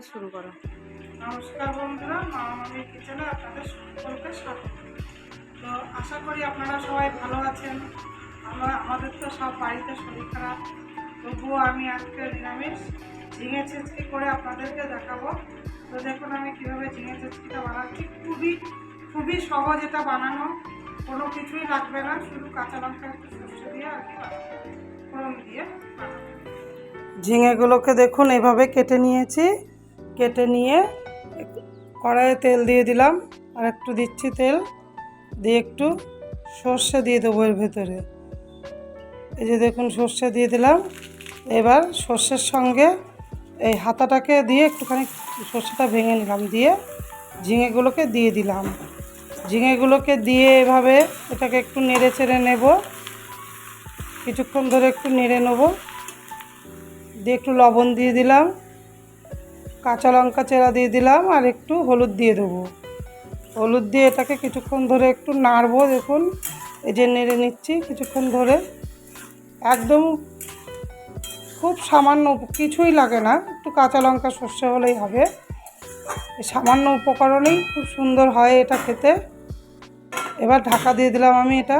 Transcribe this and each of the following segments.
শুরু করো। নমস্কার বন্ধুরা, মামামি কিচেনে আপনাদের সকলকে স্বাগত। তো আশা করি আপনারা সবাই ভালো আছেন। আমাদের তো সব বাড়িতে শরীর খারাপ, তবুও আমি আজকে নিরামিষ ঝিঙে ছেচকি করে আপনাদেরকে দেখাবো। তো দেখুন আমি কীভাবে ঝিঙে ছেচকিটা বানাচ্ছি। খুবই সহজ এটা বানানো, কোনো কিছুই লাগবে না, শুধু কাঁচা লঙ্কা একটু সর্ষে দিয়ে আর কি ফোড়ন দিয়ে বানাবো। ঝিঙেগুলোকে দেখুন এভাবে কেটে নিয়েছি। কেটে নিয়ে কড়াইয়ে তেল দিয়ে দিলাম, আর একটু দিচ্ছি তেল দিয়ে একটু সর্ষে দিয়ে দেবো এর ভেতরে। এই যে দেখুন সর্ষে দিয়ে দিলাম। এবার সর্ষের সঙ্গে এই হাতাটাকে দিয়ে একটুখানি সর্ষেটা ভেঙে নিলাম, দিয়ে ঝিঙেগুলোকে দিয়ে দিলাম। ঝিঙেগুলোকে দিয়ে এভাবে এটাকে একটু নেড়ে চেড়ে নেব, কিছুক্ষণ ধরে একটু নেড়ে নেব। দিয়ে একটু লবণ দিয়ে দিলাম, কাঁচা লঙ্কা চেরা দিয়ে দিলাম, আর একটু হলুদ দিয়ে দেবো। হলুদ দিয়ে এটাকে কিছুক্ষণ ধরে একটু নাড়বো। দেখুন এই যে নেড়ে নিচ্ছি কিছুক্ষণ ধরে। একদম খুব সামান্য, কিছুই লাগে না, একটু কাঁচা লঙ্কা সর্ষে হলেই হবে। এই সামান্য উপকরণেই খুব সুন্দর হয় এটা খেতে। এবার ঢাকা দিয়ে দিলাম আমি, এটা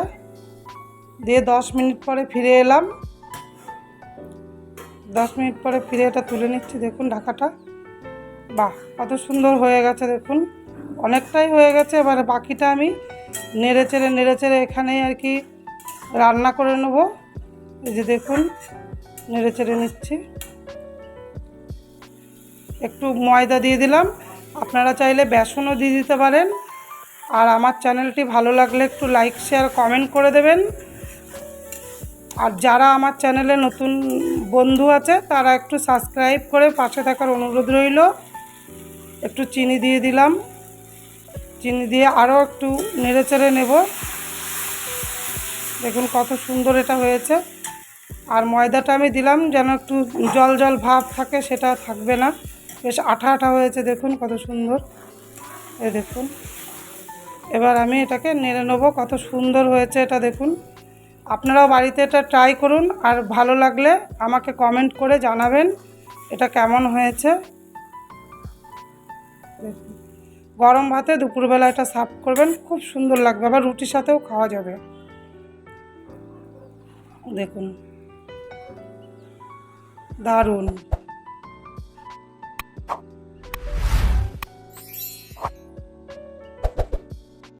দিয়ে 10 মিনিট পরে ফিরে এলাম। 10 মিনিট পরে ফিরে এটা তুলে নিচ্ছি। দেখুন ঢাকাটা, বাহ কত সুন্দর হয়ে গেছে, দেখুন অনেকটাই হয়ে গেছে। এবারে বাকিটা আমি নেড়ে চেড়ে এখানেই আর কি রান্না করে নেব। এই যে দেখুন নেড়ে চেড়ে নিচ্ছি। একটু ময়দা দিয়ে দিলাম, আপনারা চাইলে বেসনও দিয়ে দিতে পারেন। আর আমার চ্যানেলটি ভালো লাগলে একটু লাইক শেয়ার কমেন্ট করে দেবেন। আর যারা আমার চ্যানেলে নতুন বন্ধু আছে তারা একটু সাবস্ক্রাইব করে পাশে থাকার অনুরোধ রইল। একটু চিনি দিয়ে দিলাম, চিনি দিয়ে আরও একটু নেড়ে চেড়ে নেব। দেখুন কত সুন্দর এটা হয়েছে। আর ময়দাটা আমি দিলাম যেন একটু জল জল ভাব থাকে, সেটা থাকবে না, বেশ আঠা আঠা হয়েছে। দেখুন কত সুন্দর, এই দেখুন। এবার আমি এটাকে নেড়ে নেবো, কত সুন্দর হয়েছে এটা দেখুন। আপনারাও বাড়িতে এটা ট্রাই করুন, আর ভালো লাগলে আমাকে কমেন্ট করে জানাবেন এটা কেমন হয়েছে। দেখুন গরম ভাতে দুপুরবেলা এটা সার্ভ করবেন, খুব সুন্দর লাগবে, আবার রুটির সাথেও খাওয়া যাবে। দেখুন দারুণ।